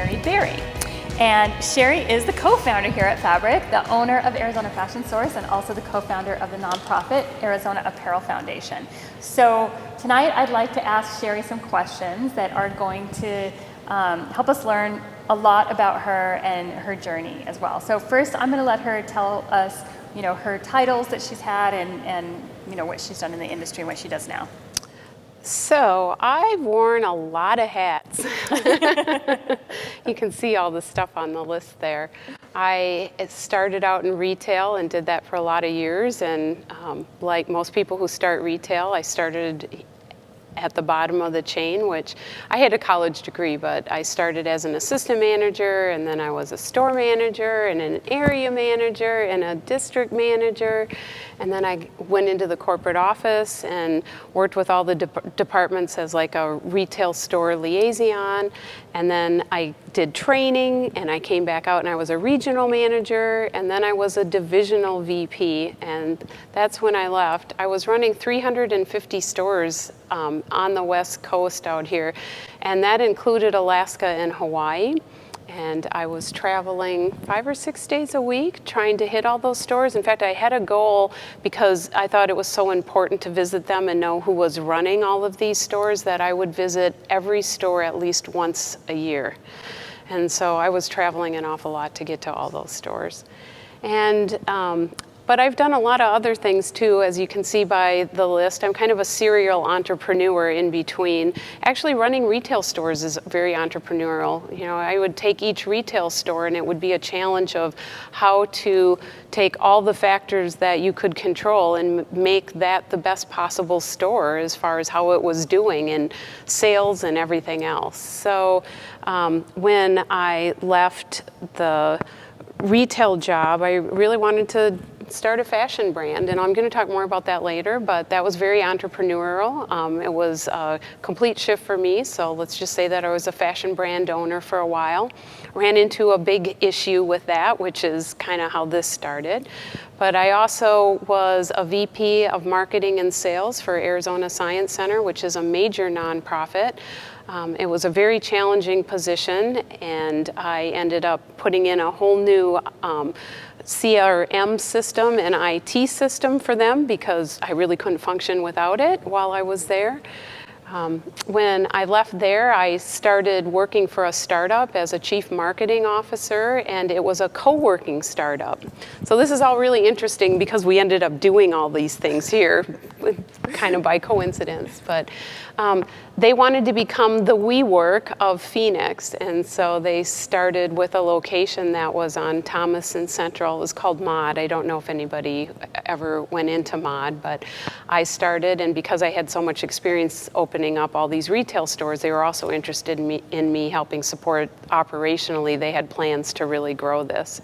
Sherri Berry. And Sherri is the co-founder here at Fabric, the owner of Arizona Fashion Source, and also the co-founder of the nonprofit Arizona Apparel Foundation. So tonight I'd like to ask Sherri some questions that are going to help us learn a lot about her and her journey as well. So first I'm going to let her tell us, her titles that she's had and what she's done in the industry and what she does now. So I've worn a lot of hats. You can see all the stuff on the list there. I started out in retail and did that for a lot of years. And like most people who start retail, I started at the bottom of the chain, which I had a college degree, but I started as an assistant manager, and then I was a store manager and an area manager and a district manager. And then I went into the corporate office and worked with all the departments as like a retail store liaison. And then I did training, and I came back out and I was a regional manager, and then I was a divisional VP, and that's when I left. I was running 350 stores on the West Coast out here, and that included Alaska and Hawaii. And I was traveling 5 or 6 days a week trying to hit all those stores. In fact, I had a goal because I thought it was so important to visit them and know who was running all of these stores that I would visit every store at least once a year. And so I was traveling an awful lot to get to all those stores. And but I've done a lot of other things too, as you can see by the list. I'm kind of a serial entrepreneur in between. Actually, running retail stores is very entrepreneurial. I would take each retail store, and it would be a challenge of how to take all the factors that you could control and make that the best possible store as far as how it was doing and sales and everything else. So when I left the retail job, I really wanted to start a fashion brand, and I'm going to talk more about that later, but that was very entrepreneurial. It was a complete shift for me, so let's just say that I was a fashion brand owner for a while. Ran into a big issue with that, which is kind of how this started. But I also was a VP of marketing and sales for Arizona Science Center, which is a major nonprofit. It was a very challenging position, and I ended up putting in a whole new CRM system and IT system for them because I really couldn't function without it while I was there. When I left there, I started working for a startup as a chief marketing officer, and it was a co-working startup. So this is all really interesting because we ended up doing all these things here, kind of by coincidence. But they wanted to become the WeWork of Phoenix, and so they started with a location that was on Thomas and Central. It was called Mod. I don't know if anybody ever went into Mod, but I started, and because I had so much experience opening up all these retail stores, they were also interested in me helping support operationally. They had plans to really grow this.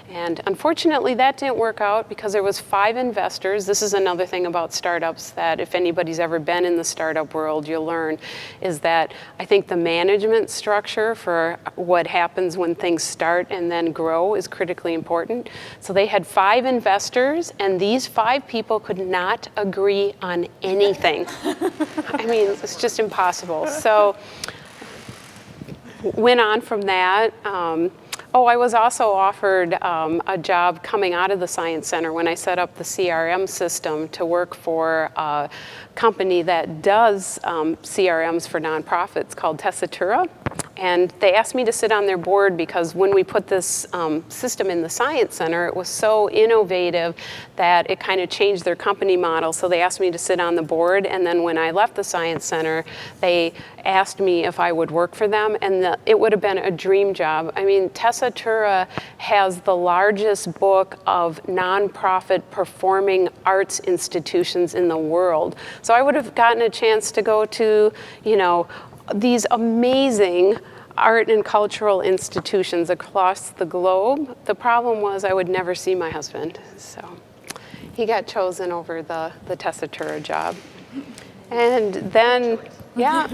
And unfortunately, that didn't work out because there was 5 investors. This is another thing about startups that if anybody's ever been in the startup world, you'll learn, is that I think the management structure for what happens when things start and then grow is critically important. So they had 5 investors, and these 5 people could not agree on anything. I mean, it's just impossible. So went on from that. I was also offered a job coming out of the Science Center when I set up the CRM system to work for a company that does CRMs for nonprofits called Tessitura. And they asked me to sit on their board because when we put this system in the Science Center, it was so innovative that it kind of changed their company model. So they asked me to sit on the board. And then when I left the Science Center, they asked me if I would work for them. And it would have been a dream job. I mean, Tessitura has the largest book of nonprofit performing arts institutions in the world. So I would have gotten a chance to go to, these amazing art and cultural institutions across the globe. The problem was I would never see my husband, so he got chosen over the Tessitura job. And then Yeah.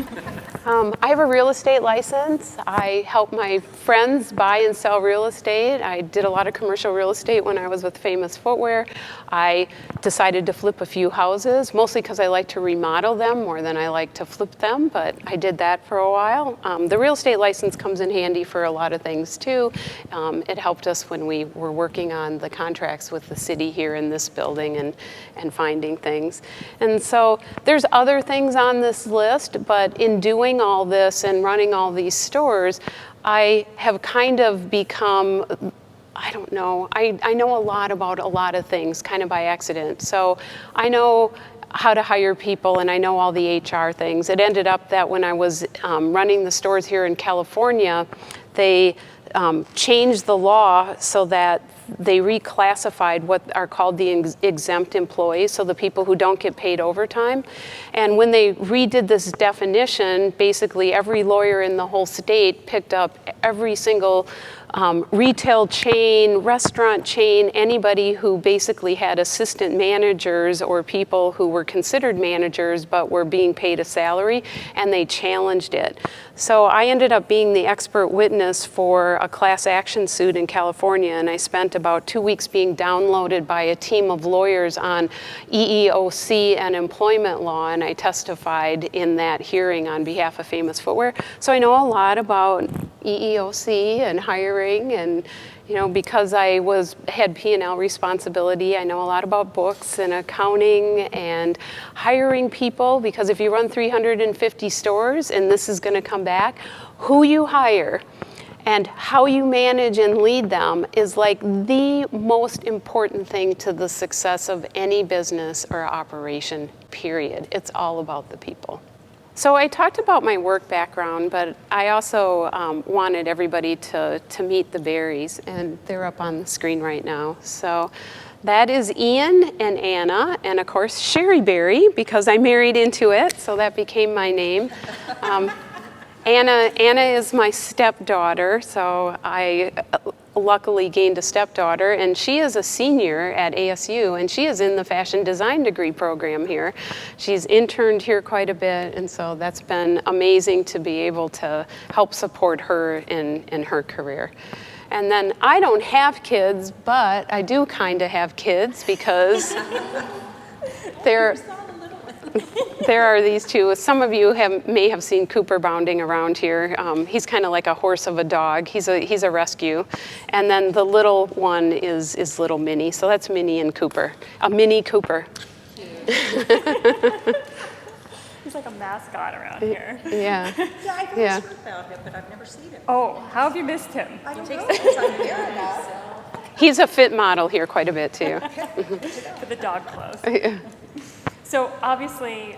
I have a real estate license. I help my friends buy and sell real estate. I did a lot of commercial real estate when I was with Famous Footwear. I decided to flip a few houses, mostly because I like to remodel them more than I like to flip them, but I did that for a while. The real estate license comes in handy for a lot of things too. It helped us when we were working on the contracts with the city here in this building and finding things. And so there's other things on this list, but in doing all this and running all these stores, I have kind of become, I don't know, I know a lot about a lot of things kind of by accident. So I know how to hire people and I know all the HR things. It ended up that when I was running the stores here in California, they changed the law so that they reclassified what are called the exempt employees, so the people who don't get paid overtime. And when they redid this definition, basically every lawyer in the whole state picked up every single retail chain, restaurant chain, anybody who basically had assistant managers or people who were considered managers but were being paid a salary, and they challenged it. So I ended up being the expert witness for a class action suit in California, and I spent about 2 weeks being downloaded by a team of lawyers on EEOC and employment law, and I testified in that hearing on behalf of Famous Footwear. So I know a lot about EEOC and hiring, and because I had P&L responsibility, I know a lot about books and accounting and hiring people, because if you run 350 stores, and this is going to come back, who you hire and how you manage and lead them is like the most important thing to the success of any business or operation, period. It's all about the people. So I talked about my work background, but I also wanted everybody to meet the Berries, and they're up on the screen right now. So that is Ian and Anna, and of course Sherri Berry, because I married into it, so that became my name. Anna is my stepdaughter, so I luckily gained a stepdaughter, and she is a senior at ASU, and she is in the fashion design degree program here. She's interned here quite a bit, and so that's been amazing to be able to help support her in her career. And then I don't have kids, but I do kind of have kids, because there are these two. Some of you may have seen Cooper bounding around here. He's kind of like a horse of a dog. He's a rescue. And then the little one is little Minnie. So that's Minnie and Cooper. A Mini Cooper. He's like a mascot around here. Yeah. Yeah, I've always heard about him, but I've never seen him. Oh, how have you missed him? I don't know, because I'm here enough. He's a fit model here quite a bit, too. For the dog clothes. So obviously,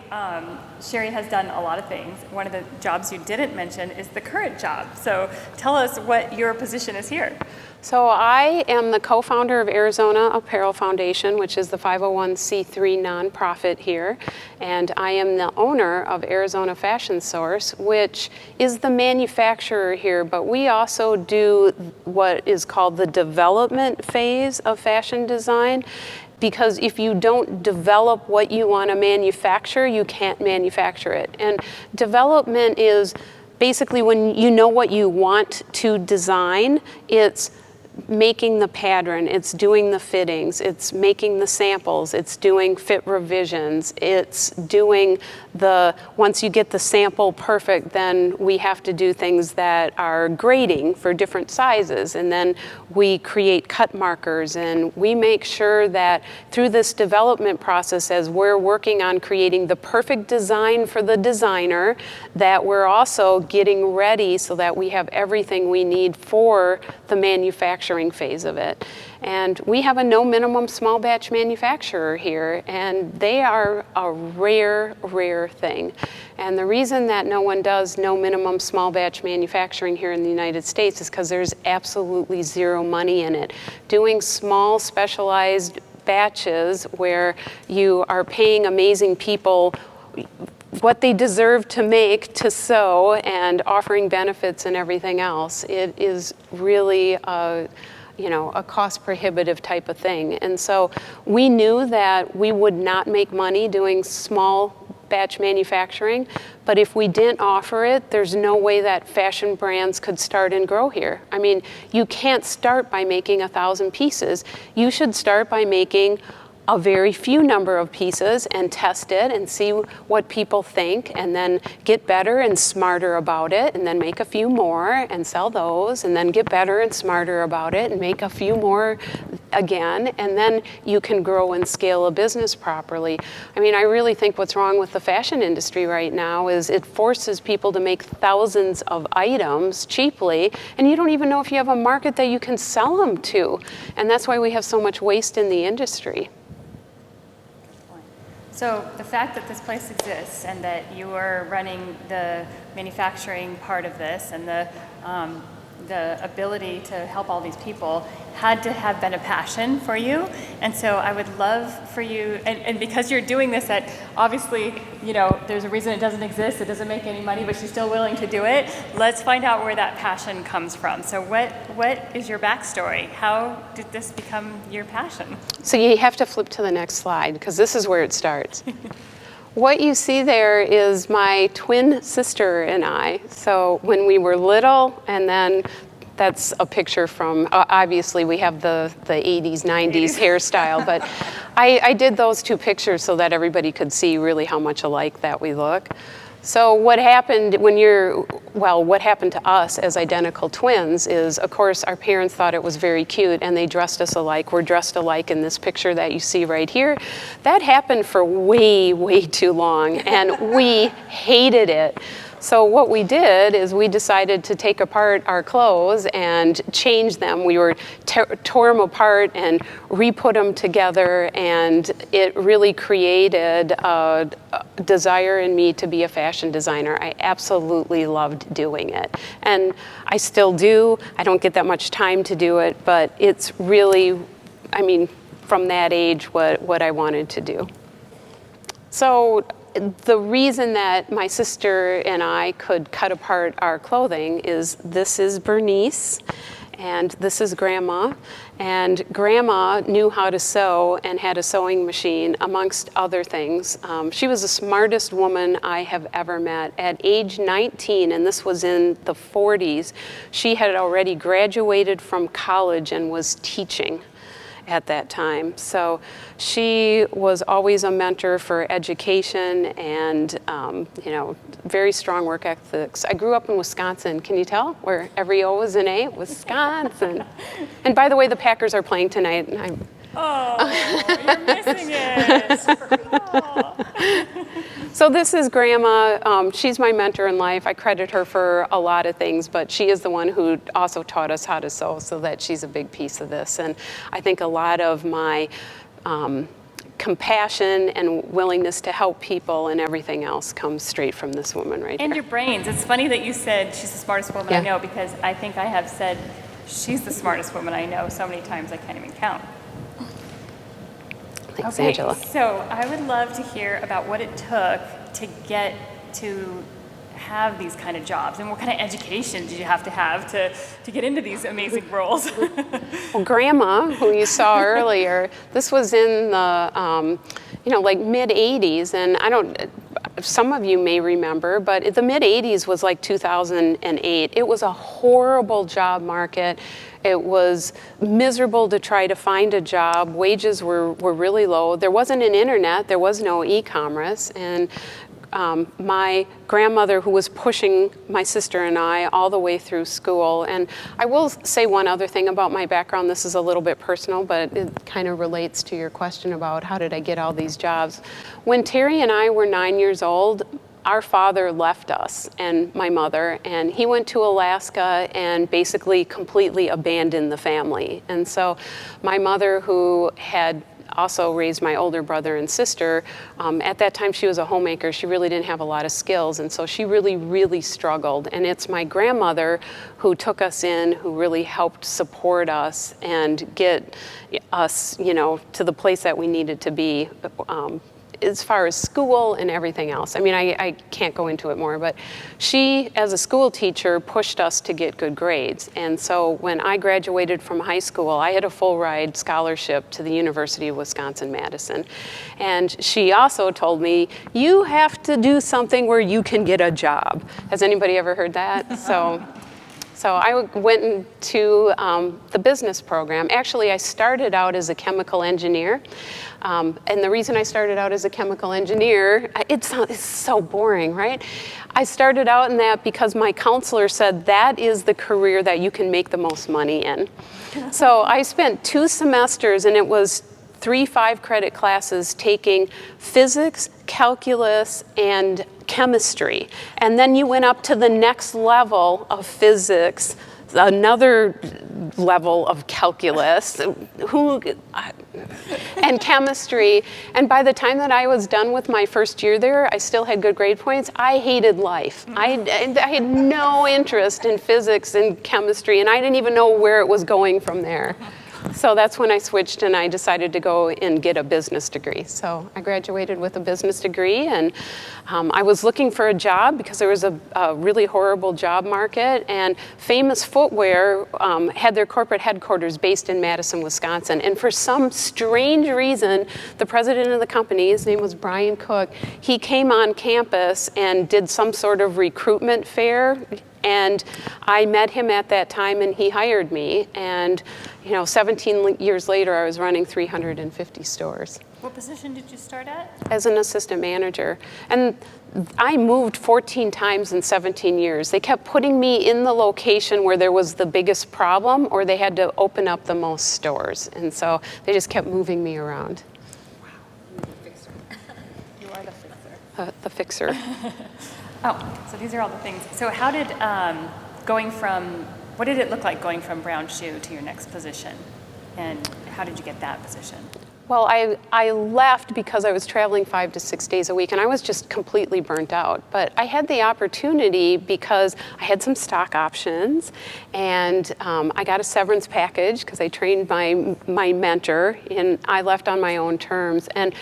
Sherri has done a lot of things. One of the jobs you didn't mention is the current job. So tell us what your position is here. So I am the co-founder of Arizona Apparel Foundation, which is the 501c3 nonprofit here. And I am the owner of Arizona Fashion Source, which is the manufacturer here, but we also do what is called the development phase of fashion design. Because if you don't develop what you want to manufacture, you can't manufacture it. And development is basically when you know what you want to design, it's making the pattern, it's doing the fittings, it's making the samples, it's doing fit revisions, it's doing once you get the sample perfect, then we have to do things that are grading for different sizes, and then we create cut markers, and we make sure that through this development process, as we're working on creating the perfect design for the designer, that we're also getting ready so that we have everything we need for the manufacturing phase of it. And we have a no minimum small batch manufacturer here, and they are a rare thing. And the reason that no one does no minimum small batch manufacturing here in the United States is because there's absolutely zero money in it. Doing small specialized batches where you are paying amazing people what they deserve to make to sew and offering benefits and everything else, it is really a cost prohibitive type of thing. And so we knew that we would not make money doing small batch manufacturing, but if we didn't offer it, there's no way that fashion brands could start and grow here. I mean, you can't start by making 1,000 pieces. You should start by making a very few number of pieces and test it and see what people think, and then get better and smarter about it, and then make a few more and sell those, and then get better and smarter about it and make a few more again, and then you can grow and scale a business properly. I mean, I really think what's wrong with the fashion industry right now is it forces people to make thousands of items cheaply, and you don't even know if you have a market that you can sell them to. And that's why we have so much waste in the industry. So the fact that this place exists and that you are running the manufacturing part of this and the ability to help all these people had to have been a passion for you. And so I would love for you, and because you're doing this at, obviously, you know, there's a reason it doesn't exist, it doesn't make any money, but she's still willing to do it. Let's find out where that passion comes from. So what is your backstory? How did this become your passion? So you have to flip to the next slide, because this is where it starts. What you see there is my twin sister and I. So when we were little, and then that's a picture from, obviously we have the 80s, 90s hairstyle, but I did those two pictures so that everybody could see really how much alike that we look. So what happened what happened to us as identical twins is, of course, our parents thought it was very cute and they dressed us alike. We're dressed alike in this picture that you see right here. That happened for way, way too long, and we hated it. So what we did is we decided to take apart our clothes and change them. We tore them apart and re-put them together, and it really created a desire in me to be a fashion designer. I absolutely loved doing it. And I still do. I don't get that much time to do it, but it's really, I mean, from that age, what I wanted to do. So the reason that my sister and I could cut apart our clothing is this is Bernice, and this is Grandma. And Grandma knew how to sew and had a sewing machine, amongst other things. She was the smartest woman I have ever met. At age 19, and this was in the 40s, she had already graduated from college and was teaching at that time. So she was always a mentor for education and, you know, very strong work ethics. I grew up in Wisconsin. Can you tell? Where every O is an A? Wisconsin. And by the way, the Packers are playing tonight. And you're missing it. So this is Grandma. She's my mentor in life. I credit her for a lot of things, but she is the one who also taught us how to sew, so that she's a big piece of this. And I think a lot of my compassion and willingness to help people and everything else comes straight from this woman right here. And your brains. It's funny that you said she's the smartest woman I know, because I think I have said she's the smartest woman I know so many times I can't even count. Thanks, okay, Angela. So I would love to hear about what it took to get to have these kind of jobs, and what kind of education did you have to get into these amazing roles? Well, Grandma, who you saw earlier, this was in the, you know, like mid 80s, and some of you may remember, but the mid 80s was like 2008. It was a horrible job market. It was miserable to try to find a job. Wages were really low. There wasn't an internet. There was no e-commerce. And my grandmother, who was pushing my sister and I all the way through school. And I will say one other thing about my background. This is a little bit personal, but it kind of relates to your question about how did I get all these jobs. When Terry and I were 9 years old, our father left us and my mother, and he went to Alaska and basically completely abandoned the family. And so my mother, who had also raised my older brother and sister, at that time she was a homemaker. She really didn't have a lot of skills, and so she really, really struggled. And it's my grandmother who took us in, who really helped support us and get us, you know, to the place that we needed to be as far as school and everything else. I mean, I can't go into it more, but she, as a school teacher, pushed us to get good grades. And so when I graduated from high school, I had a full ride scholarship to the University of Wisconsin-Madison. And she also told me, you have to do something where you can get a job. Has anybody ever heard that? So I went into the business program. Actually, I started out as a chemical engineer. And the reason I started out as a chemical engineer, it's so boring, right? I started out in that because my counselor said that is the career that you can make the most money in. So I spent 2 semesters, and it was 3 5-credit classes taking physics, calculus, and chemistry. And then you went up to the next level of physics, another level of calculus, and chemistry. And by the time that I was done with my first year there, I still had good grade points. I hated life. I had no interest in physics and chemistry, and I didn't even know where it was going from there. So that's when I switched and I decided to go and get a business degree. So I graduated with a business degree, and I was looking for a job because there was a really horrible job market, and Famous Footwear had their corporate headquarters based in Madison, Wisconsin. And for some strange reason, the president of the company, his name was Brian Cook, he came on campus and did some sort of recruitment fair. And I met him at that time, and he hired me. And 17 years later, I was running 350 stores. What position did you start at? As an assistant manager. And I moved 14 times in 17 years. They kept putting me in the location where there was the biggest problem, or they had to open up the most stores. And so they just kept moving me around. Wow, you're the fixer. You are the fixer. The fixer. Oh, so these are all the things. So how did what did it look like going from brown shoe to your next position? And how did you get that position? Well, I left because I was traveling 5 to 6 days a week, and I was just completely burnt out. But I had the opportunity because I had some stock options, and I got a severance package because I trained my mentor, and I left on my own terms. And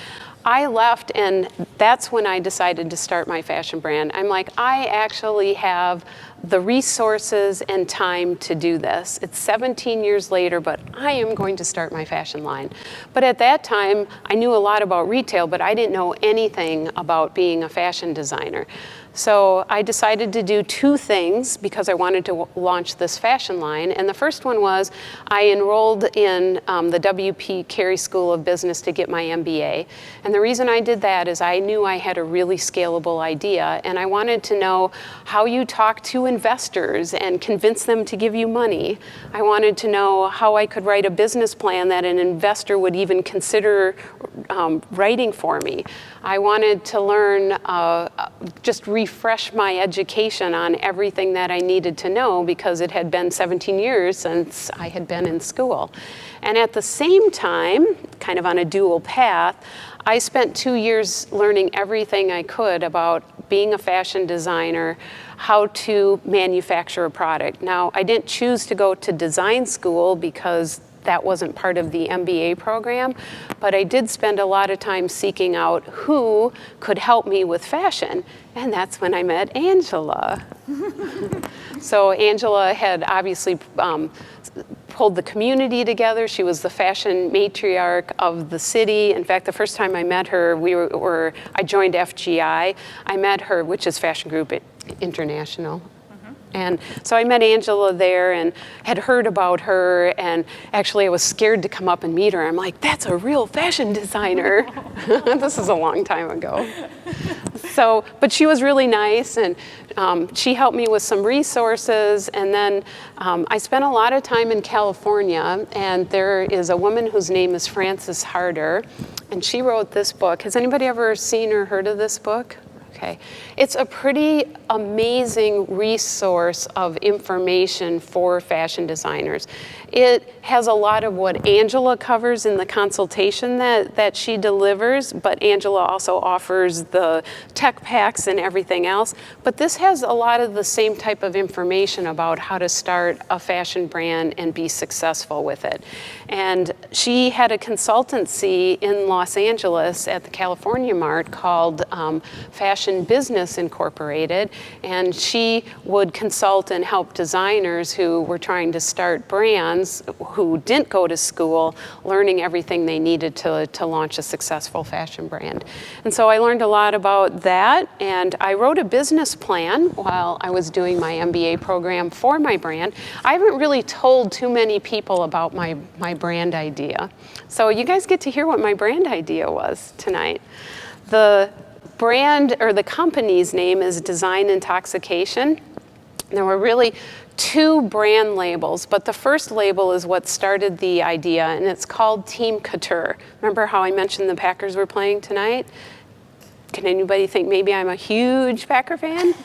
I left, and that's when I decided to start my fashion brand. I'm like, I actually have the resources and time to do this. It's 17 years later, but I am going to start my fashion line. But at that time, I knew a lot about retail, but I didn't know anything about being a fashion designer. So I decided to do 2 things because I wanted to launch this fashion line. And the first one was I enrolled in the WP Carey School of Business to get my MBA. And the reason I did that is I knew I had a really scalable idea, and I wanted to know how you talk to investors and convince them to give you money. I wanted to know how I could write a business plan that an investor would even consider writing for me. I wanted to learn, just refresh my education on everything that I needed to know because it had been 17 years since I had been in school. And at the same time, kind of on a dual path, I spent 2 years learning everything I could about being a fashion designer, how to manufacture a product. Now, I didn't choose to go to design school because that wasn't part of the MBA program, but I did spend a lot of time seeking out who could help me with fashion, and that's when I met Angela. So Angela had obviously pulled the community together. She was the fashion matriarch of the city. In fact, the first time I met her, I joined FGI. I met her, which is Fashion Group International. And so I met Angela there and had heard about her, and actually I was scared to come up and meet her. I'm like, that's a real fashion designer. This is a long time ago. So, but she was really nice, and she helped me with some resources. And then I spent a lot of time in California, and there is a woman whose name is Frances Harder, and she wrote this book. Has anybody ever seen or heard of this book? Okay. It's a pretty amazing resource of information for fashion designers. It has a lot of what Angela covers in the consultation that she delivers, but Angela also offers the tech packs and everything else. But this has a lot of the same type of information about how to start a fashion brand and be successful with it. And she had a consultancy in Los Angeles at the California Mart called Fashion Business Incorporated, and she would consult and help designers who were trying to start brands who didn't go to school, learning everything they needed to launch a successful fashion brand. And so I learned a lot about that, and I wrote a business plan while I was doing my MBA program for my brand. I haven't really told too many people about my brand idea. So you guys get to hear what my brand idea was tonight. The brand, or the company's name, is Design Intoxication. There were really two brand labels, but the first label is what started the idea, and it's called Team Couture. Remember how I mentioned the Packers were playing tonight? Can anybody think maybe I'm a huge Packer fan?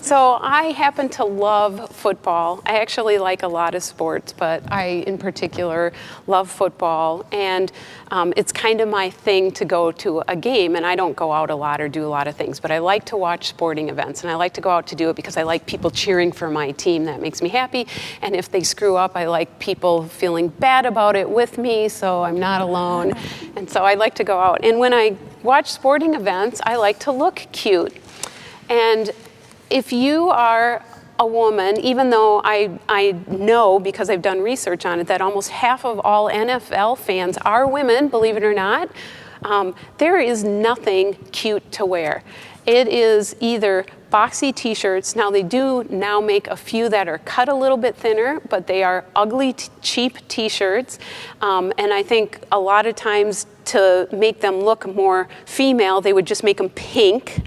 So I happen to love football. I actually like a lot of sports, but I, in particular, love football. And it's kind of my thing to go to a game. And I don't go out a lot or do a lot of things, but I like to watch sporting events. And I like to go out to do it because I like people cheering for my team. That makes me happy. And if they screw up, I like people feeling bad about it with me, so I'm not alone. And so I like to go out. And when I watch sporting events, I like to look cute. And if you are a woman, even though I know, because I've done research on it, that almost half of all NFL fans are women, believe it or not, there is nothing cute to wear. It is either boxy t-shirts. Now they do now make a few that are cut a little bit thinner, but they are ugly, cheap t-shirts. And I think a lot of times to make them look more female, they would just make them pink.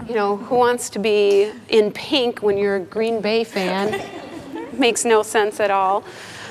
You know, who wants to be in pink when you're a Green Bay fan? Makes no sense at all.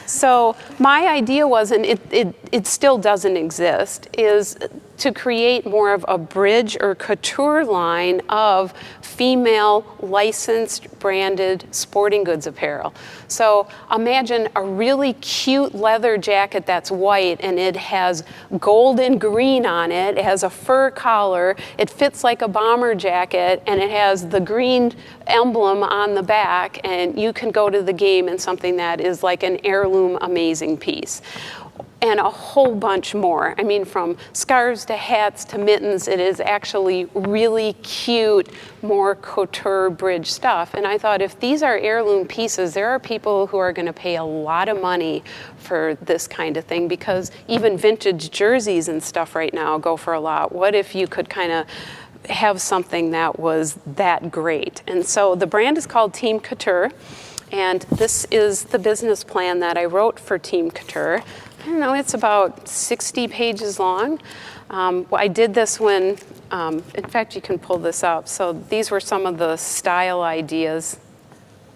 So my idea was, and it still doesn't exist, is to create more of a bridge or couture line of female licensed branded sporting goods apparel. So imagine a really cute leather jacket that's white and it has gold and green on it. It has a fur collar. It fits like a bomber jacket, and it has the green emblem on the back, and you can go to the game in something that is like an heirloom amazing piece. And a whole bunch more. I mean, from scarves to hats to mittens, it is actually really cute, more couture bridge stuff. And I thought, if these are heirloom pieces, there are people who are gonna pay a lot of money for this kind of thing, because even vintage jerseys and stuff right now go for a lot. What if you could kind of have something that was that great? And so the brand is called Team Couture, and this is the business plan that I wrote for Team Couture. I don't know, it's about 60 pages long. I did this when, in fact, you can pull this up. So these were some of the style ideas.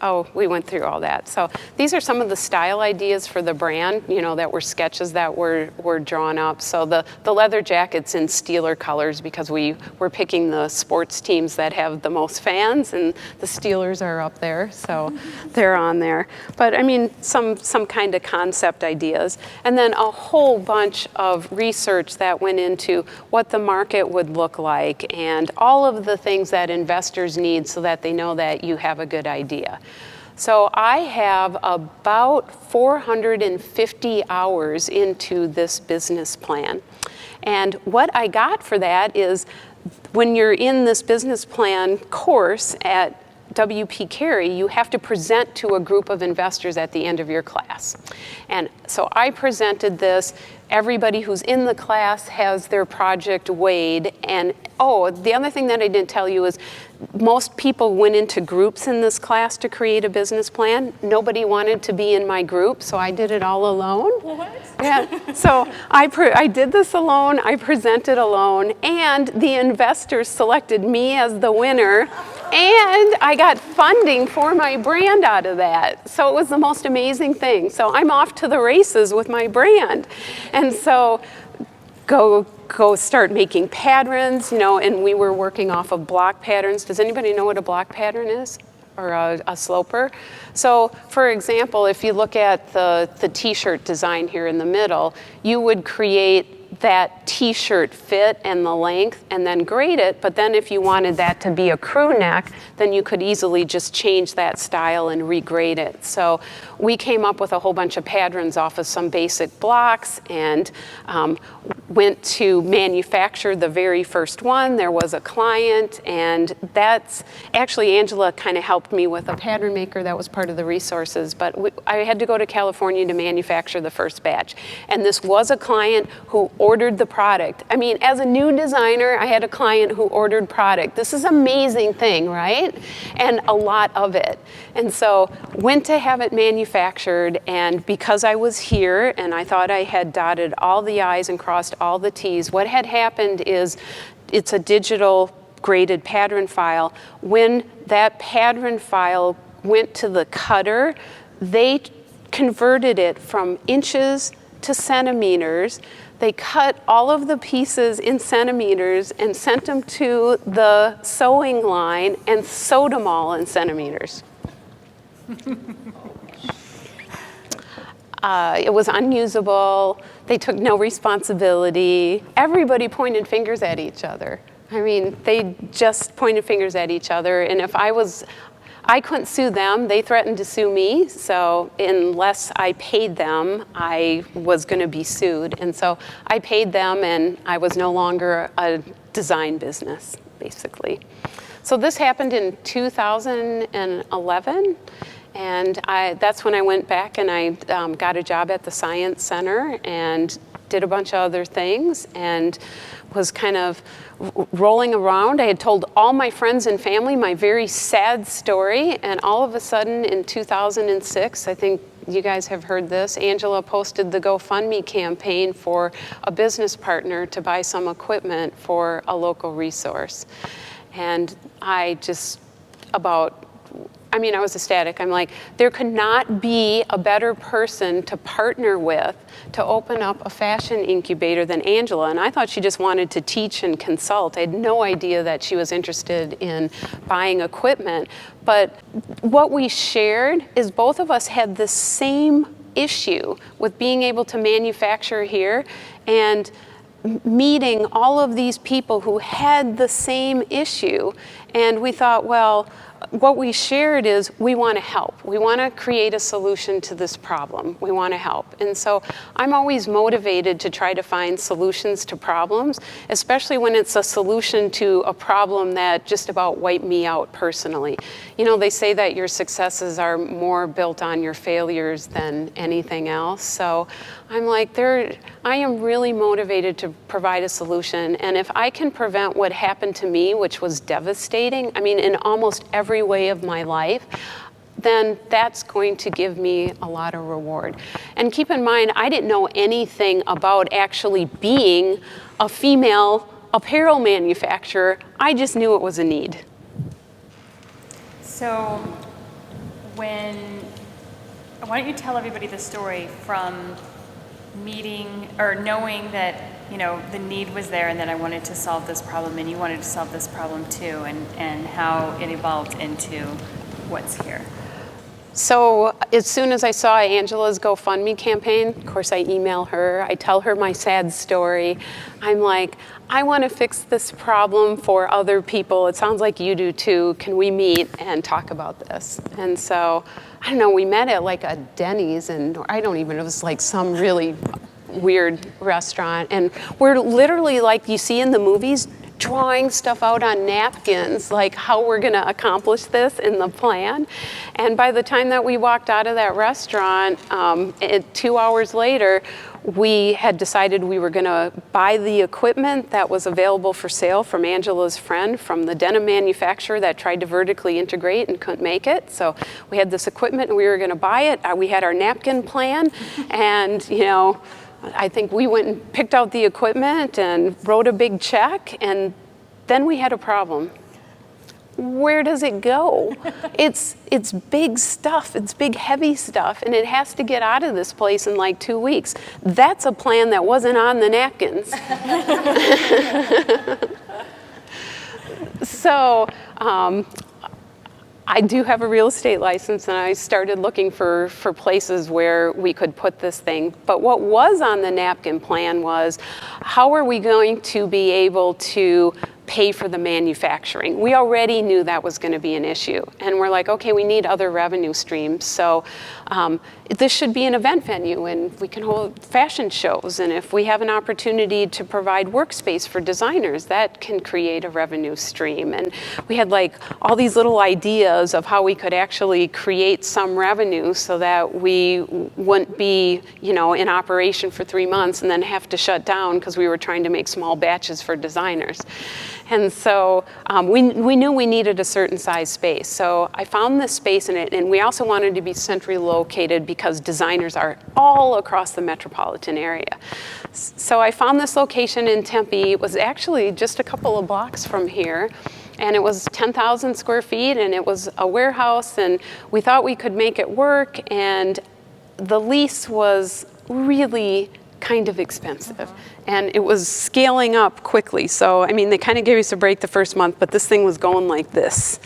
Oh, we went through all that. So these are some of the style ideas for the brand, you know, that were sketches that were drawn up. So the leather jacket's in Steeler colors because we were picking the sports teams that have the most fans, and the Steelers are up there, so they're on there. But I mean, some kind of concept ideas. And then a whole bunch of research that went into what the market would look like and all of the things that investors need so that they know that you have a good idea. So I have about 450 hours into this business plan. And what I got for that is, when you're in this business plan course at WP Carey, you have to present to a group of investors at the end of your class. And so I presented this. Everybody who's in the class has their project weighed. And oh, the other thing that I didn't tell you is most people went into groups in this class to create a business plan. Nobody wanted to be in my group, so I did it all alone. What? Yeah, so I did this alone, I presented alone, and the investors selected me as the winner. And I got funding for my brand out of that. So it was the most amazing thing. So I'm off to the races with my brand. And so go go start making patterns, and we were working off of block patterns. Does anybody know what a block pattern is? Or a sloper? So for example, if you look at the t-shirt design here in the middle, you would create that t-shirt fit and the length and then grade it, but then if you wanted that to be a crew neck, then you could easily just change that style and regrade it. So we came up with a whole bunch of patterns off of some basic blocks and went to manufacture the very first one. There was a client, and that's actually Angela kind of helped me with a pattern maker that was part of the resources, but I had to go to California to manufacture the first batch. And this was a client who ordered the product. I mean, as a new designer, I had a client who ordered product. This is an amazing thing, right? And a lot of it. And so went to have it manufactured, and because I was here and I thought I had dotted all the I's and crossed all the T's, what had happened is it's a digital graded pattern file. When that pattern file went to the cutter, they converted it from inches to centimeters. They cut all of the pieces in centimeters and sent them to the sewing line and sewed them all in centimeters. It was unusable. They took no responsibility. Everybody pointed fingers at each other. I mean, they just pointed fingers at each other. And if I couldn't sue them. They threatened to sue me. So unless I paid them, I was going to be sued. And so I paid them, and I was no longer a design business, basically. So this happened in 2011. And that's when I went back and I got a job at the Science Center and did a bunch of other things and was kind of rolling around. I had told all my friends and family my very sad story, and all of a sudden in 2006, I think you guys have heard this, Angela posted the GoFundMe campaign for a business partner to buy some equipment for a local resource. And I was ecstatic. I'm like, there could not be a better person to partner with to open up a fashion incubator than Angela. And I thought she just wanted to teach and consult. I had no idea that she was interested in buying equipment. But what we shared is both of us had the same issue with being able to manufacture here and meeting all of these people who had the same issue. And we thought, well, what we shared is we want to help. We want to create a solution to this problem. We want to help. And so I'm always motivated to try to find solutions to problems, especially when it's a solution to a problem that just about wiped me out personally. You know, they say that your successes are more built on your failures than anything else. So I'm like, I am really motivated to provide a solution. And if I can prevent what happened to me, which was devastating, I mean, in almost every way of my life, then that's going to give me a lot of reward. And keep in mind, I didn't know anything about actually being a female apparel manufacturer. I just knew it was a need. So why don't you tell everybody the story from meeting or knowing that, you know, the need was there and that I wanted to solve this problem and you wanted to solve this problem too, and how it evolved into what's here. So as soon as I saw Angela's GoFundMe campaign, of course I email her, I tell her my sad story. I'm like, I want to fix this problem for other people. It sounds like you do too. Can we meet and talk about this? And so, I don't know, we met at like a Denny's, and it was like some really weird restaurant. And we're literally, like you see in the movies, drawing stuff out on napkins, like how we're going to accomplish this in the plan. And by the time that we walked out of that restaurant, 2 hours later, we had decided we were going to buy the equipment that was available for sale from Angela's friend from the denim manufacturer that tried to vertically integrate and couldn't make it. So we had this equipment and we were going to buy it. We had our napkin plan, and I think we went and picked out the equipment and wrote a big check, and then we had a problem. where does it go? It's big stuff, it's big heavy stuff, and it has to get out of this place in like 2 weeks. That's a plan that wasn't on the napkins. So I do have a real estate license, and I started looking for places where we could put this thing. But what was on the napkin plan was, how are we going to be able to pay for the manufacturing? We already knew that was going to be an issue. And we're like, okay, we need other revenue streams. So this should be an event venue, and we can hold fashion shows. And if we have an opportunity to provide workspace for designers, that can create a revenue stream. And we had like all these little ideas of how we could actually create some revenue so that we wouldn't be, in operation for 3 months and then have to shut down because we were trying to make small batches for designers. And so we knew we needed a certain size space. So I found this space in it, and we also wanted to be centrally located because designers are all across the metropolitan area. So I found this location in Tempe. It was actually just a couple of blocks from here. And it was 10,000 square feet, and it was a warehouse, and we thought we could make it work. And the lease was really kind of expensive. And it was scaling up quickly. So, I mean, they kind of gave us a break the first month, but this thing was going like this.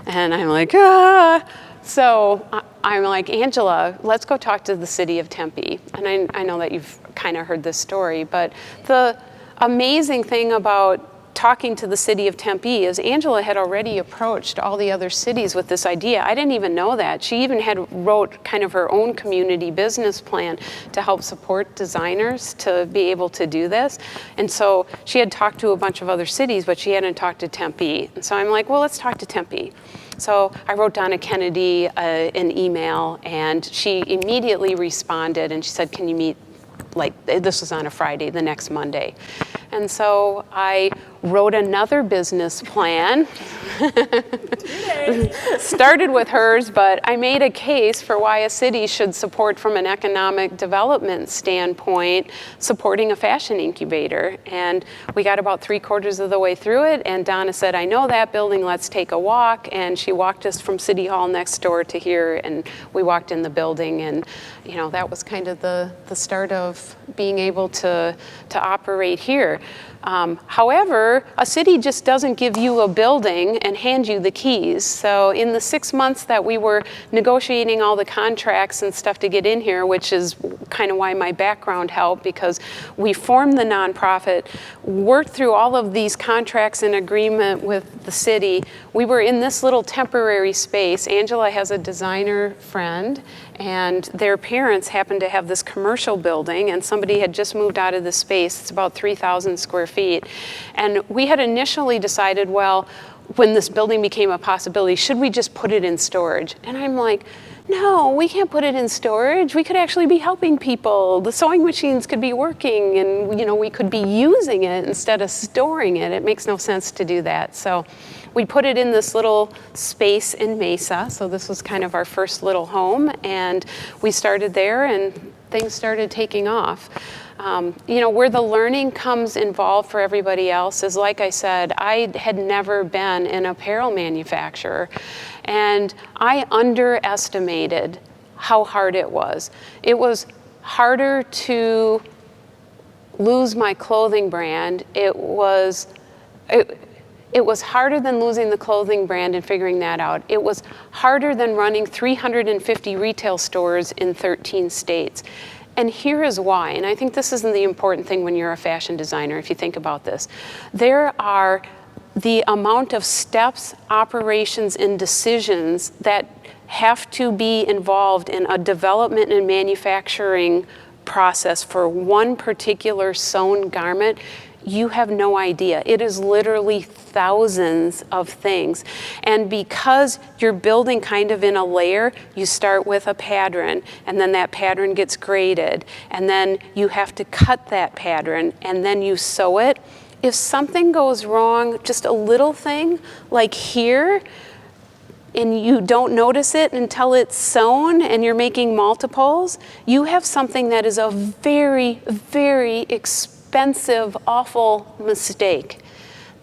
And I'm like, ah. So I'm like, Angela, let's go talk to the city of Tempe. And I know that you've kind of heard this story, but the amazing thing about talking to the city of Tempe is Angela had already approached all the other cities with this idea. I didn't even know that. She even had wrote kind of her own community business plan to help support designers to be able to do this. And so she had talked to a bunch of other cities, but she hadn't talked to Tempe. And so I'm like, well, let's talk to Tempe. So I wrote Donna Kennedy an email, and she immediately responded, and she said, can you meet, like, this was on a Friday, the next Monday. And so I wrote another business plan. Started with hers, but I made a case for why a city should support, from an economic development standpoint, supporting a fashion incubator. And we got about 3/4 of the way through it, and Donna said, I know that building, let's take a walk. And she walked us from City Hall next door to here, and we walked in the building, and that was kind of the start of being able to operate here. However, a city just doesn't give you a building and hand you the keys. So in the 6 months that we were negotiating all the contracts and stuff to get in here, which is kind of why my background helped, because we formed the nonprofit, worked through all of these contracts in agreement with the city. We were in this little temporary space. Angela has a designer friend, and their parents happened to have this commercial building, and somebody had just moved out of the space. It's about 3,000 square feet. And we had initially decided, well, when this building became a possibility, should we just put it in storage? And I'm like, no, we can't put it in storage. We could actually be helping people. The sewing machines could be working, and we could be using it instead of storing it. It makes no sense to do that. So we put it in this little space in Mesa. So this was kind of our first little home, and we started there, and things started taking off. Where the learning comes involved for everybody else is, like I said, I had never been an apparel manufacturer, and I underestimated how hard it was. It was harder to lose my clothing brand. It was harder than losing the clothing brand and figuring that out. It was harder than running 350 retail stores in 13 states. And here is why, and I think this is the important thing when you're a fashion designer, if you think about this. There are the amount of steps, operations, and decisions that have to be involved in a development and manufacturing process for one particular sewn garment. You have no idea. It is literally thousands of things. And because you're building kind of in a layer, you start with a pattern, and then that pattern gets graded, and then you have to cut that pattern, and then you sew it. If something goes wrong, just a little thing, like here, and you don't notice it until it's sewn and you're making multiples, you have something that is a very, very expensive, awful mistake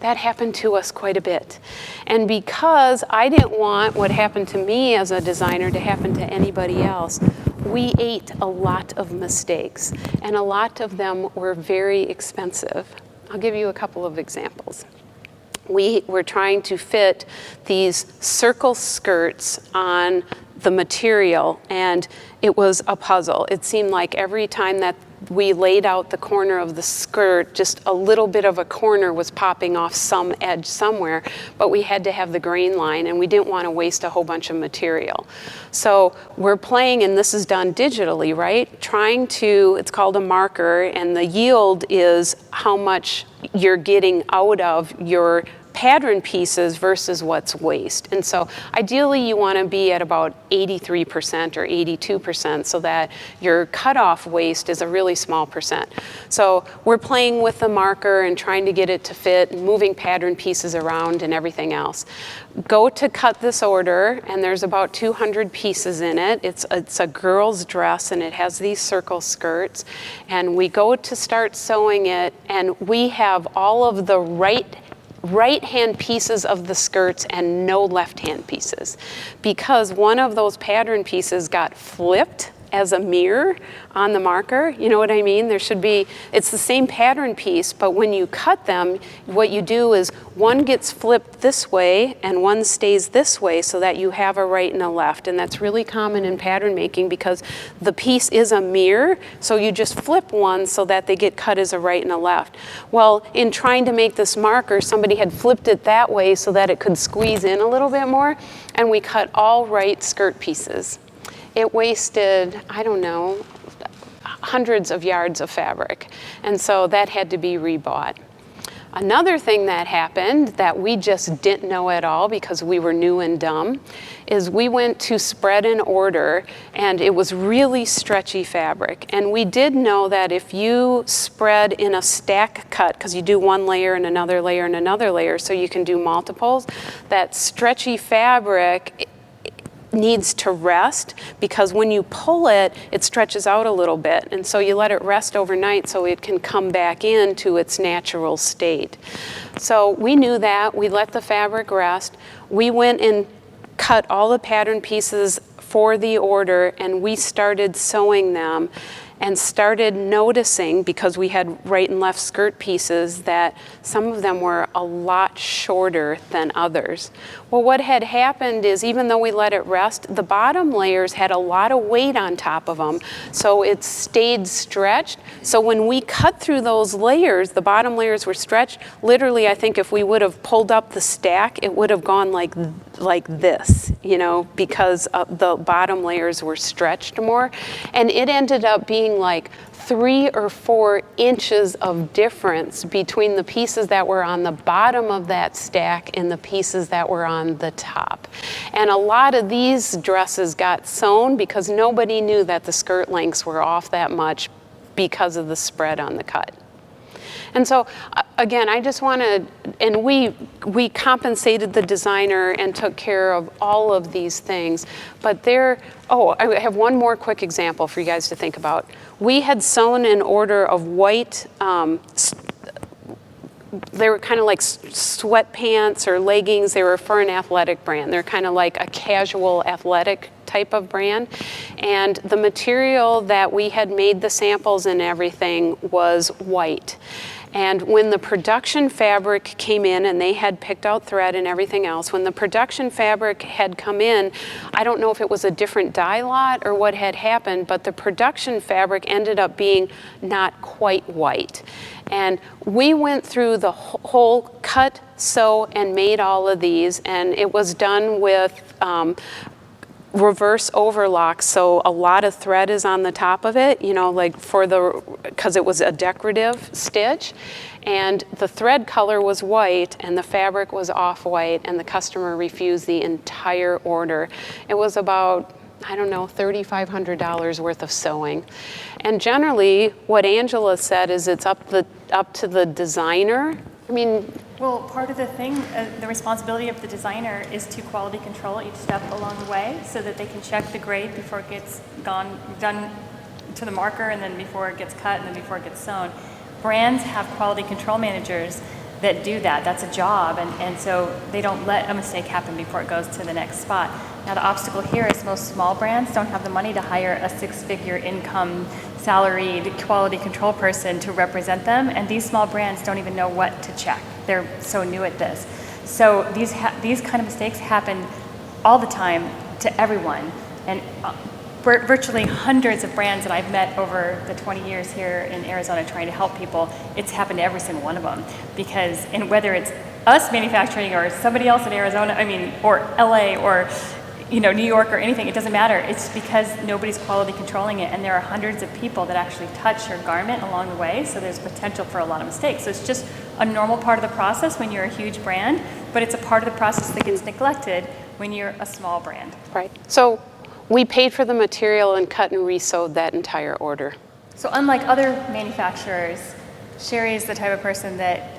That happened to us quite a bit. And because I didn't want what happened to me as a designer to happen to anybody else, we ate a lot of mistakes, and a lot of them were very expensive. I'll give you a couple of examples. We were trying to fit these circle skirts on the material, and it was a puzzle. It seemed like every time that we laid out the corner of the skirt, just a little bit of a corner was popping off some edge somewhere, but we had to have the grain line, and we didn't want to waste a whole bunch of material. So we're playing, and this is done digitally, right? It's called a marker, and the yield is how much you're getting out of your pattern pieces versus what's waste. And so ideally you want to be at about 83% or 82% so that your cutoff waste is a really small percent. So we're playing with the marker and trying to get it to fit, and moving pattern pieces around and everything else. Go to cut this order, and there's about 200 pieces in it. It's a girl's dress, and it has these circle skirts. And we go to start sewing it, and we have all of the right-hand pieces of the skirts and no left-hand pieces, because one of those pattern pieces got flipped as a mirror on the marker. You know what I mean? It's the same pattern piece, but when you cut them, what you do is one gets flipped this way and one stays this way so that you have a right and a left. And that's really common in pattern making because the piece is a mirror, so you just flip one so that they get cut as a right and a left. Well, in trying to make this marker, somebody had flipped it that way so that it could squeeze in a little bit more, and we cut all right skirt pieces. It wasted, I don't know, hundreds of yards of fabric. And so that had to be rebought. Another thing that happened that we just didn't know at all because we were new and dumb is we went to spread an order, and it was really stretchy fabric. And we did know that if you spread in a stack cut, because you do one layer and another layer and another layer so you can do multiples, that stretchy fabric needs to rest, because when you pull it, it stretches out a little bit. And so you let it rest overnight so it can come back into its natural state. So we knew that. We let the fabric rest. We went and cut all the pattern pieces for the order, and we started sewing them and started noticing, because we had right and left skirt pieces, that some of them were a lot shorter than others. Well, what had happened is, even though we let it rest, the bottom layers had a lot of weight on top of them, so it stayed stretched. So when we cut through those layers, the bottom layers were stretched. Literally, I think if we would have pulled up the stack, it would have gone like this, because the bottom layers were stretched more. And it ended up being like 3 or 4 inches of difference between the pieces that were on the bottom of that stack and the pieces that were on the top. And a lot of these dresses got sewn because nobody knew that the skirt lengths were off that much because of the spread on the cut. And so, again, I just want to, and we compensated the designer and took care of all of these things. But I have one more quick example for you guys to think about. We had sewn an order of white, they were kind of like sweatpants or leggings. They were for an athletic brand. They're kind of like a casual athletic type of brand. And the material that we had made the samples and everything was white. And when the production fabric came in, and they had picked out thread and everything else, when the production fabric had come in, I don't know if it was a different dye lot or what had happened, but the production fabric ended up being not quite white. And we went through the whole cut, sew, and made all of these, and it was done with reverse overlock, so a lot of thread is on the top of it, because it was a decorative stitch, and the thread color was white and the fabric was off-white, and the customer refused the entire order. It was about, $3,500 worth of sewing. And generally, what Angela said is it's up to the designer. Well, part of the responsibility of the designer is to quality control each step along the way so that they can check the grade before it gets done to the marker, and then before it gets cut, and then before it gets sewn. Brands have quality control managers that do that. That's a job, and so they don't let a mistake happen before it goes to the next spot. Now the obstacle here is most small brands don't have the money to hire a six-figure income salaried quality control person to represent them, and these small brands don't even know what to check. They're so new at this. So these kind of mistakes happen all the time to everyone, and virtually hundreds of brands that I've met over the 20 years here in Arizona trying to help people, it's happened to every single one of them. Because, and whether it's us manufacturing or somebody else in Arizona, or LA or New York or anything, it doesn't matter. It's because nobody's quality controlling it, and there are hundreds of people that actually touch your garment along the way, so there's potential for a lot of mistakes. So it's just a normal part of the process when you're a huge brand, but it's a part of the process that gets neglected when you're a small brand. Right. So we paid for the material and cut and resewed that entire order. So unlike other manufacturers, Sherri is the type of person that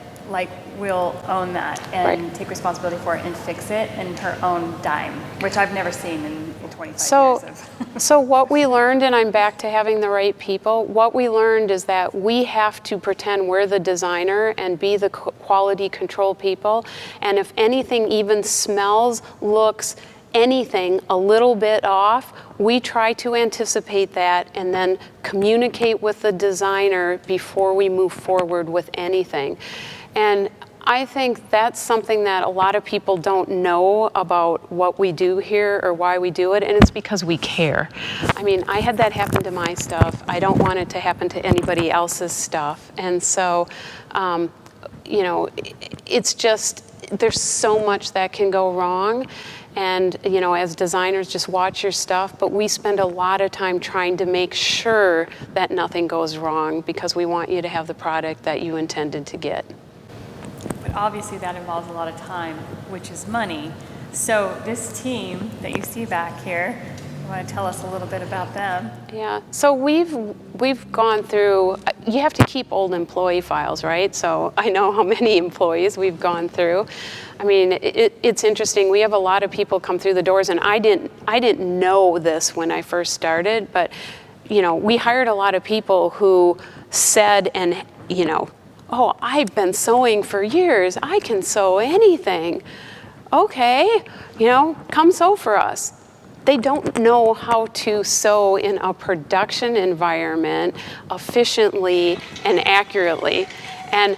will own that and take responsibility for it and fix it in her own dime, which I've never seen in 25 years of. So what we learned, and I'm back to having the right people, what we learned is that we have to pretend we're the designer and be the quality control people, and if anything even smells, looks, anything a little bit off, we try to anticipate that and then communicate with the designer before we move forward with anything. And I think that's something that a lot of people don't know about what we do here or why we do it, and it's because we care. I had that happen to my stuff. I don't want it to happen to anybody else's stuff. And so, it's just, there's so much that can go wrong. And, as designers, just watch your stuff, but we spend a lot of time trying to make sure that nothing goes wrong because we want you to have the product that you intended to get. But obviously that involves a lot of time, which is money. So this team that you see back here, you want to tell us a little bit about them? Yeah, so we've gone through, you have to keep old employee files, right? So I know how many employees we've gone through. It's interesting. We have a lot of people come through the doors, and I didn't know this when I first started, but we hired a lot of people who said, oh, I've been sewing for years. I can sew anything. Okay, come sew for us. They don't know how to sew in a production environment efficiently and accurately. And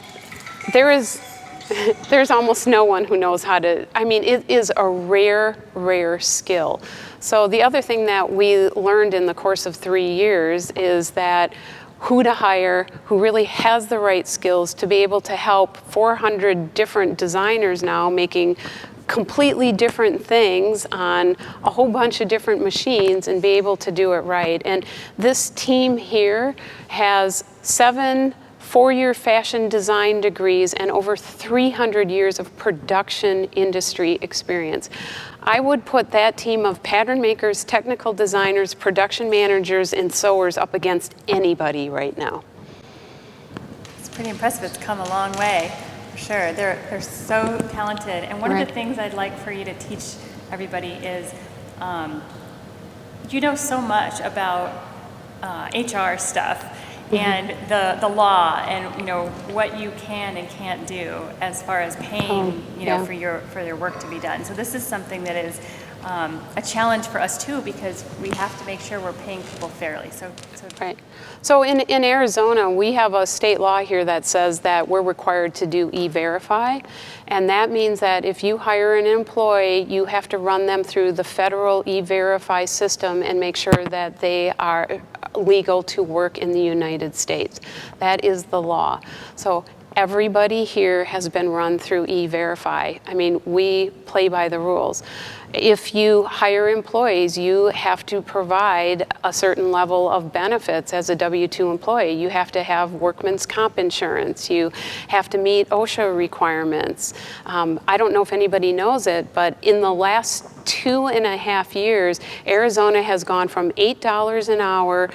there's almost no one who knows how to, it is a rare skill. So the other thing that we learned in the course of 3 years is that who to hire, who really has the right skills to be able to help 400 different designers now making completely different things on a whole bunch of different machines and be able to do it right. And this team here has 7 4-year fashion design degrees and over 300 years of production industry experience. I would put that team of pattern makers, technical designers, production managers, and sewers up against anybody right now. It's pretty impressive. It's come a long way, for sure. They're so talented. And one of the things I'd like for you to teach everybody is, you know so much about HR stuff. And the law, and what you can and can't do as far as paying for your work to be done. So this is something that is a challenge for us too, because we have to make sure we're paying people fairly. Right. So in Arizona, we have a state law here that says that we're required to do E-Verify, and that means that if you hire an employee, you have to run them through the federal E-Verify system and make sure that they are legal to work in the United States. That is the law. So everybody here has been run through E-Verify. We play by the rules. If you hire employees, you have to provide a certain level of benefits as a W-2 employee. You have to have workman's comp insurance. You have to meet OSHA requirements. I don't know if anybody knows it, but in the last 2.5 years, Arizona has gone from $8 an hour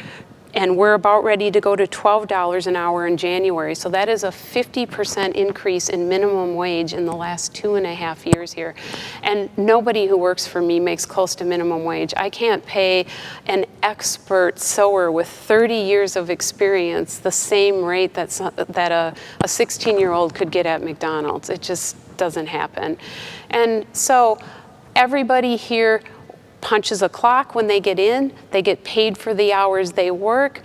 and we're about ready to go to $12 an hour in January. So that is a 50% increase in minimum wage in the last 2.5 years here. And nobody who works for me makes close to minimum wage. I can't pay an expert sewer with 30 years of experience the same rate that a 16-year-old could get at McDonald's. It just doesn't happen. And so everybody here punches a clock when they get in. They get paid for the hours they work.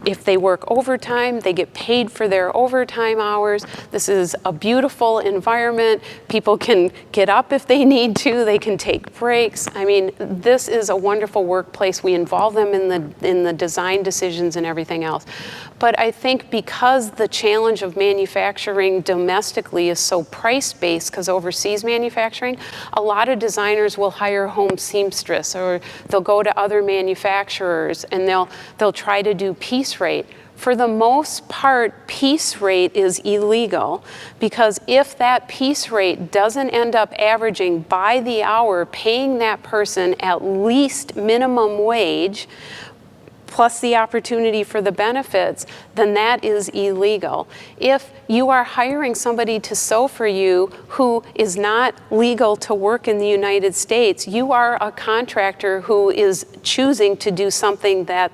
If they work overtime, they get paid for their overtime hours. This is a beautiful environment. People can get up if they need to. They can take breaks. I mean, this is a wonderful workplace. We involve them in the design decisions and everything else. But I think because the challenge of manufacturing domestically is so price-based, because overseas manufacturing, a lot of designers will hire home seamstress, or they'll go to other manufacturers and they'll try to do piece rate. For the most part, piece rate is illegal, because if that piece rate doesn't end up averaging by the hour, paying that person at least minimum wage, plus the opportunity for the benefits, then that is illegal. If you are hiring somebody to sew for you who is not legal to work in the United States, you are a contractor who is choosing to do something that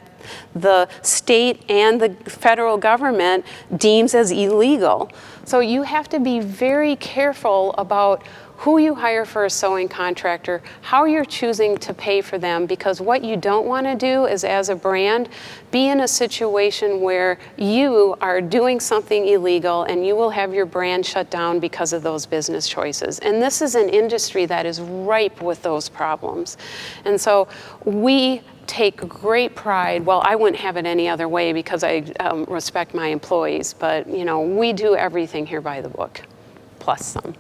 the state and the federal government deems as illegal. So you have to be very careful about who you hire for a sewing contractor, how you're choosing to pay for them, because what you don't want to do is, as a brand, be in a situation where you are doing something illegal and you will have your brand shut down because of those business choices. And this is an industry that is ripe with those problems. And so we take great pride. Well, I wouldn't have it any other way, because I respect my employees, but we do everything here by the book, plus some.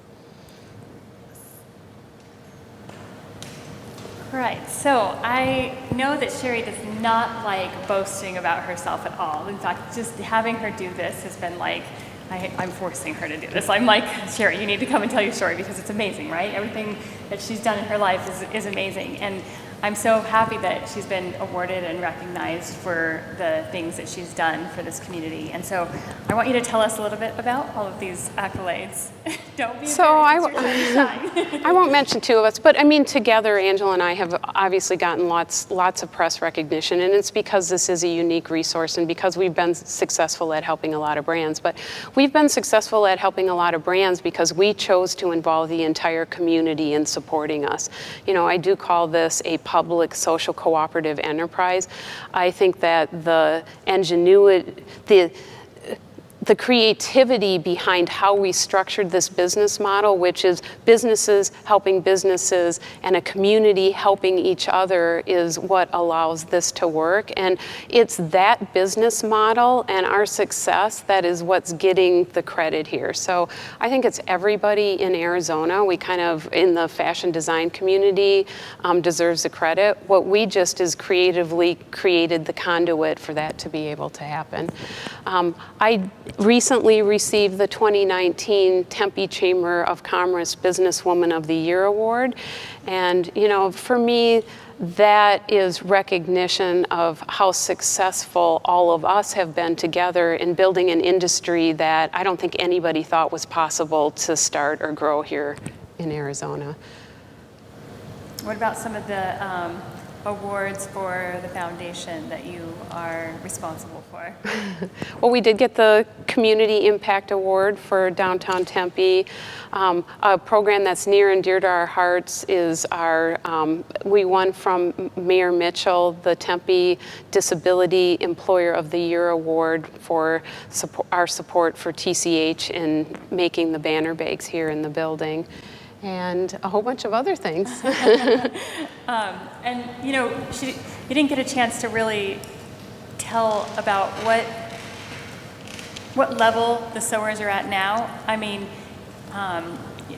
Right, so I know that Sherri does not like boasting about herself at all. In fact, just having her do this has been like, I'm forcing her to do this. I'm like, Sherri, you need to come and tell your story, because it's amazing, right? Everything that she's done in her life is amazing. And I'm so happy that she's been awarded and recognized for the things that she's done for this community. And so I want you to tell us a little bit about all of these accolades. Don't be embarrassed. I won't mention two of us, but I mean, together, Angela and I have obviously gotten lots of press recognition, and it's because this is a unique resource and because we've been successful at helping a lot of brands. But we've been successful at helping a lot of brands because we chose to involve the entire community in supporting us. I do call this a public social cooperative enterprise. I think that the ingenuity, the creativity behind how we structured this business model, which is businesses helping businesses and a community helping each other, is what allows this to work. And it's that business model and our success that is what's getting the credit here. So I think it's everybody in Arizona. We kind of, in the fashion design community, deserves the credit. What we just is creatively created the conduit for that to be able to happen. I recently received the 2019 Tempe Chamber of Commerce Businesswoman of the Year Award. And, for me, that is recognition of how successful all of us have been together in building an industry that I don't think anybody thought was possible to start or grow here in Arizona. What about some of the awards for the foundation that you are responsible for? Well, we did get the Community Impact Award for downtown Tempe. A program that's near and dear to our hearts is we won from Mayor Mitchell the Tempe Disability Employer of the Year Award for our support for TCH in making the banner bags here in the building, and a whole bunch of other things. And you didn't get a chance to really tell about what level the sewers are at now. I mean,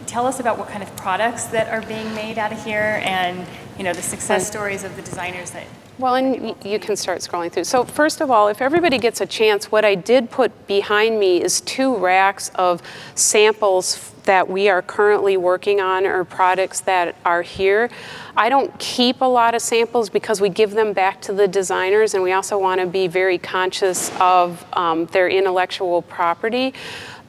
tell us about what kind of products that are being made out of here, and the success stories of the designers that. Well, and you can start scrolling through. So first of all, if everybody gets a chance, what I did put behind me is 2 racks of samples that we are currently working on or products that are here. I don't keep a lot of samples because we give them back to the designers, and we also want to be very conscious of their intellectual property.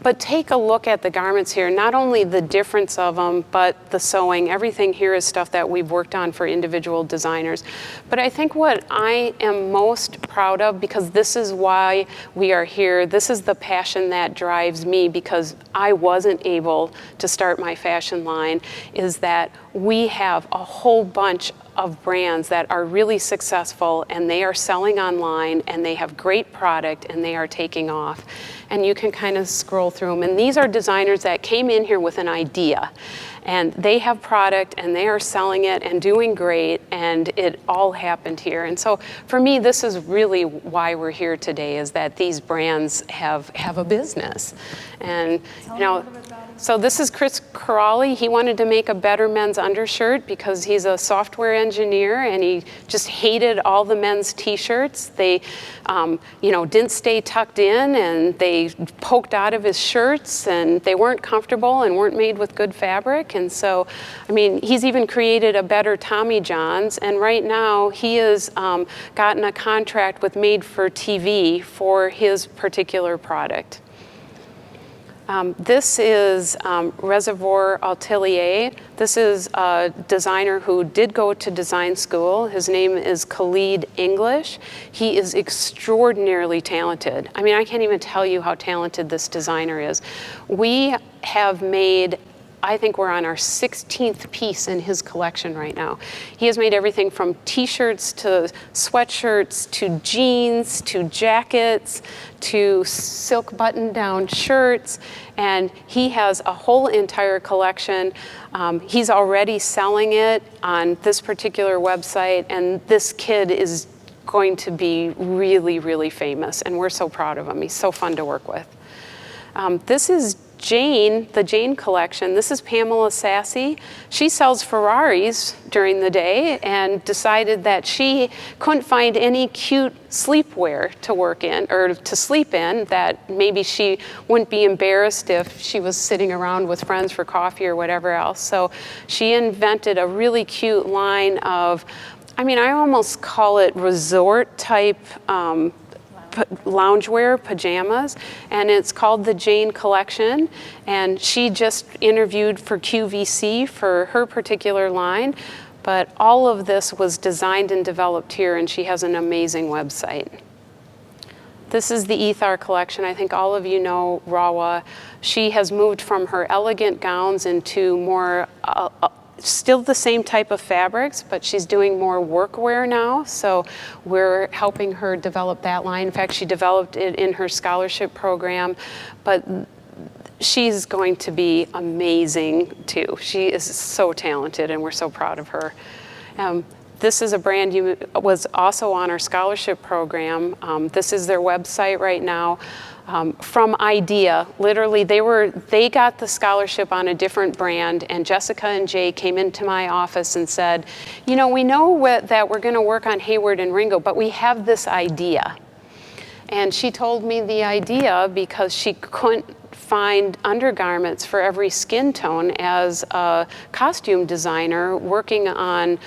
But take a look at the garments here, not only the difference of them, but the sewing. Everything here is stuff that we've worked on for individual designers. But I think what I am most proud of, because this is why we are here, this is the passion that drives me, because I wasn't able to start my fashion line, is that we have a whole bunch of brands that are really successful, and they are selling online, and they have great product, and they are taking off. And you can kind of scroll through them. And these are designers that came in here with an idea, and they have product, and they are selling it and doing great, and it all happened here. And so for me, this is really why we're here today, is that these brands have a business. And you know, so this is Chris Corrali. He wanted to make a better men's undershirt because he's a software engineer, and he just hated all the men's t-shirts. They didn't stay tucked in, and they poked out of his shirts, and they weren't comfortable and weren't made with good fabric. And so, I mean, he's even created a better Tommy John's, and right now he has gotten a contract with Made for TV for his particular product. This is Reservoir Atelier. This is a designer who did go to design school. His name is Khalid English. He is extraordinarily talented. I mean, I can't even tell you how talented this designer is. We have made, I think we're on our 16th piece in his collection right now. He has made everything from t-shirts to sweatshirts to jeans to jackets to silk button-down shirts, and he has a whole entire collection. He's already selling it on this particular website, and this kid is going to be really, really famous, and we're so proud of him. He's so fun to work with. This is Jane, the Jane collection. This is Pamela Sassy. She sells Ferraris during the day and decided that she couldn't find any cute sleepwear to work in or to sleep in, that maybe she wouldn't be embarrassed if she was sitting around with friends for coffee or whatever else. So she invented a really cute line of, I mean, I almost call it resort type loungewear, pajamas, and it's called the Jane Collection, and she just interviewed for QVC for her particular line, but all of this was designed and developed here, and she has an amazing website. This is the Ethar collection. I think all of you know Rawa. She has moved from her elegant gowns into more still the same type of fabrics, but she's doing more workwear now, so we're helping her develop that line. In fact, she developed it in her scholarship program, but she's going to be amazing too. She is so talented, and we're so proud of her. This is a brand who was also on our scholarship program. This is their website right now. From idea, literally they got the scholarship on a different brand, and Jessica and Jay came into my office and said, you know, we know that we're going to work on Hayward and Ringo, but we have this idea. And she told me the idea because she couldn't find undergarments for every skin tone as a costume designer working on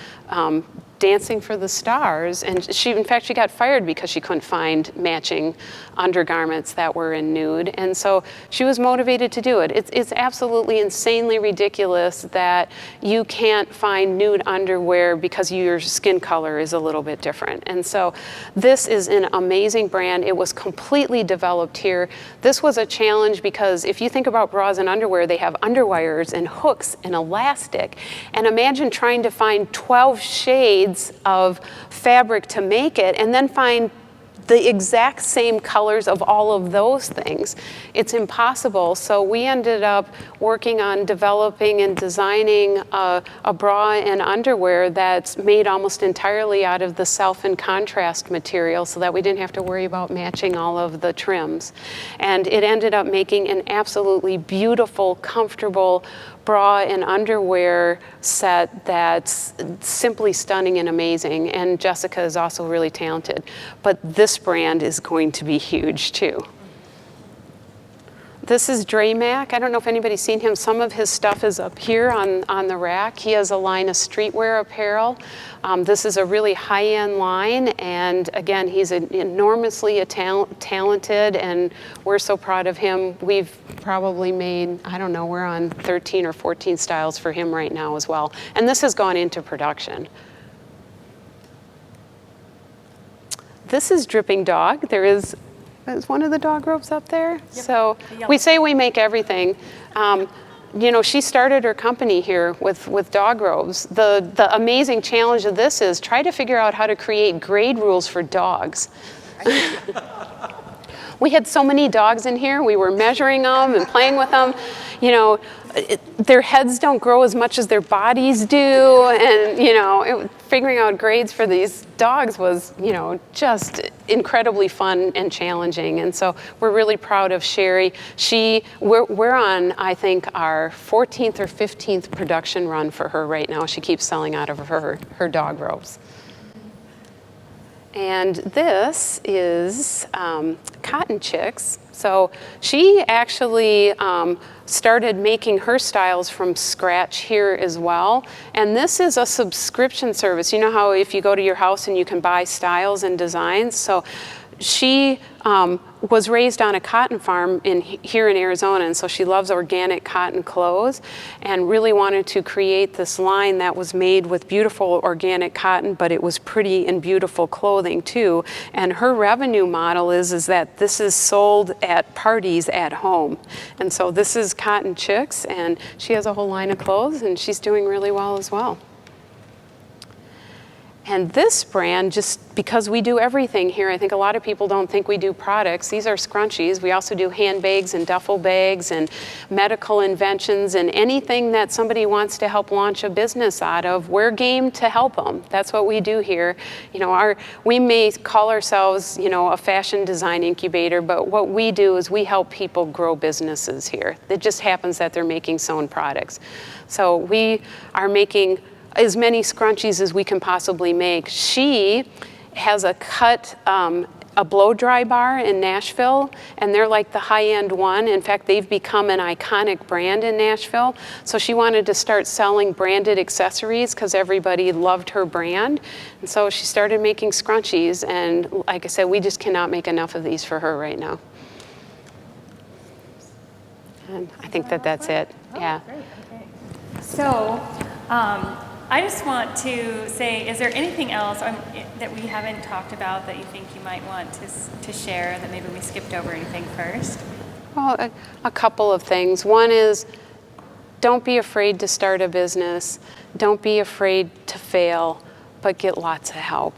Dancing for the Stars, and in fact she got fired because she couldn't find matching undergarments that were in nude, and so she was motivated to do it. It's absolutely insanely ridiculous that you can't find nude underwear because your skin color is a little bit different. And so this is an amazing brand. It was completely developed here. This was a challenge because if you think about bras and underwear, they have underwires and hooks and elastic, and imagine trying to find 12 shades of fabric to make it and then find the exact same colors of all of those things. It's impossible. So we ended up working on developing and designing a bra and underwear that's made almost entirely out of the self and contrast material so that we didn't have to worry about matching all of the trims. And it ended up making an absolutely beautiful, comfortable bra and underwear set that's simply stunning and amazing. And Jessica is also really talented. But this brand is going to be huge too. This is Dre Mac. I don't know if anybody's seen him. Some of his stuff is up here on the rack. He has a line of streetwear apparel. This is a really high-end line, and again, he's enormously talented, and we're so proud of him. We've probably made, I don't know, we're on 13 or 14 styles for him right now as well. And this has gone into production. This is Dripping Dog. There's one of the dog robes up there. Yep. So we say we make everything. You know, she started her company here with dog robes. The amazing challenge of this is try to figure out how to create grade rules for dogs. We had so many dogs in here, we were measuring them and playing with them. You know, their heads don't grow as much as their bodies do, and you know, figuring out grades for these dogs was, you know, just incredibly fun and challenging. And so we're really proud of Sherri. We're on, I think, our 14th or 15th production run for her right now. She keeps selling out of her dog robes. And this is Cotton Chicks. So she actually started making her styles from scratch here as well. And this is a subscription service. You know how if you go to your house and you can buy styles and designs? So she was raised on a cotton farm here in Arizona, and so she loves organic cotton clothes and really wanted to create this line that was made with beautiful organic cotton, but it was pretty and beautiful clothing too. And her revenue model is that this is sold at parties at home. And so this is Cotton Chicks, and she has a whole line of clothes, and she's doing really well as well. And this brand, just because we do everything here, I think a lot of people don't think we do products. These are scrunchies. We also do handbags and duffel bags and medical inventions and anything that somebody wants to help launch a business out of. We're game to help them. That's what we do here. You know, we may call ourselves, you know, a fashion design incubator, but what we do is we help people grow businesses here. It just happens that they're making sewn products. So we are making as many scrunchies as we can possibly make. She has a blow dry bar in Nashville, and they're like the high-end one. In fact, they've become an iconic brand in Nashville. So she wanted to start selling branded accessories because everybody loved her brand. And so she started making scrunchies, and like I said, we just cannot make enough of these for her right now. And I think that's it. Yeah. Great. Okay. So, I just want to say, is there anything else that we haven't talked about that you think you might want to share that maybe we skipped over anything first? Well, a couple of things. One is, don't be afraid to start a business. Don't be afraid to fail, but get lots of help.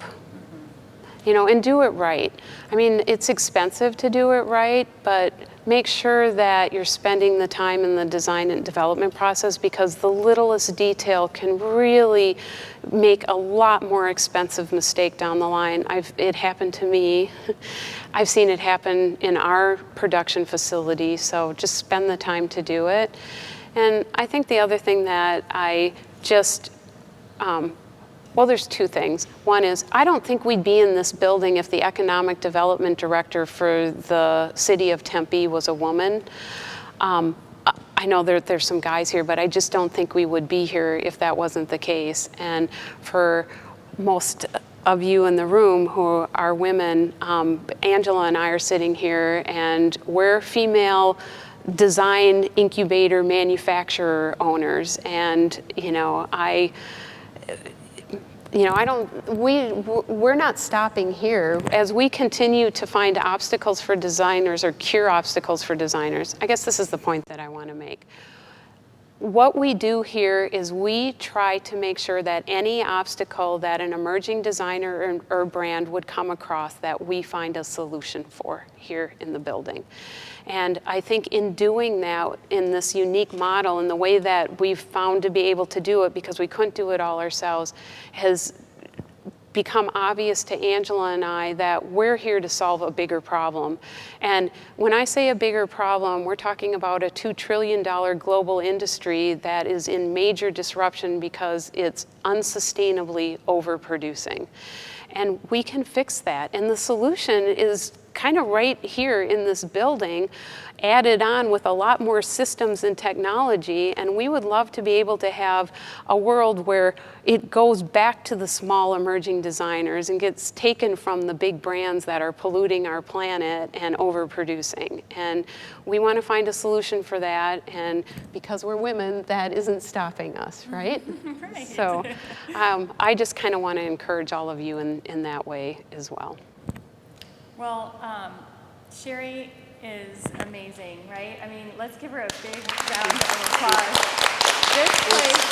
You know, and do it right. I mean, it's expensive to do it right, but make sure that you're spending the time in the design and development process, because the littlest detail can really make a lot more expensive mistake down the line. It happened to me. I've seen it happen in our production facility, so just spend the time to do it. And I think the other thing that I just, well, there's two things. One is, I don't think we'd be in this building if the economic development director for the city of Tempe was a woman. I know there's some guys here, but I just don't think we would be here if that wasn't the case. And for most of you in the room who are women, Angela and I are sitting here, and we're female design incubator manufacturer owners. And, we're not stopping here. As we continue to find obstacles for designers or cure obstacles for designers, I guess this is the point that I want to make. What we do here is we try to make sure that any obstacle that an emerging designer or brand would come across, that we find a solution for here in the building. And I think in doing that, in this unique model, and the way that we've found to be able to do it, because we couldn't do it all ourselves, has become obvious to Angela and I that we're here to solve a bigger problem. And when I say a bigger problem, we're talking about a $2 trillion global industry that is in major disruption because it's unsustainably overproducing. And we can fix that. And the solution is kind of right here in this building, added on with a lot more systems and technology, and we would love to be able to have a world where it goes back to the small emerging designers and gets taken from the big brands that are polluting our planet and overproducing. And we want to find a solution for that, and because we're women, that isn't stopping us, right? Right. So I just kind of want to encourage all of you in that way as well. Well, Sherri is amazing, right? I mean, let's give her a big round of applause. This place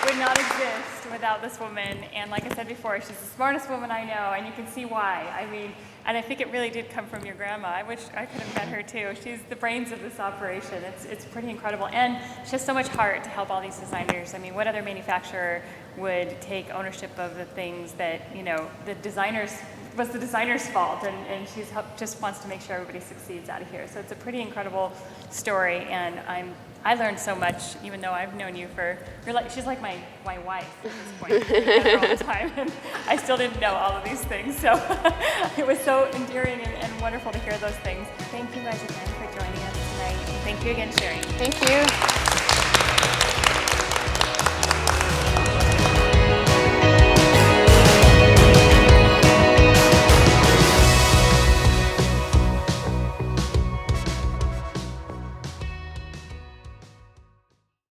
would not exist without this woman, and like I said before, she's the smartest woman I know, and you can see why. I mean, and I think it really did come from your grandma. I wish I could have met her too. She's the brains of this operation. It's pretty incredible, and she has so much heart to help all these designers. I mean, what other manufacturer would take ownership of the things that, you know, the designer's fault, and she's just wants to make sure everybody succeeds out of here. So it's a pretty incredible story, and I learned so much, even though I've known you for, she's like my wife at this point. I've met her all the time, and I still didn't know all of these things. So it was so endearing and wonderful to hear those things. Thank you guys again for joining us tonight. And thank you again, Sherri. Thank you.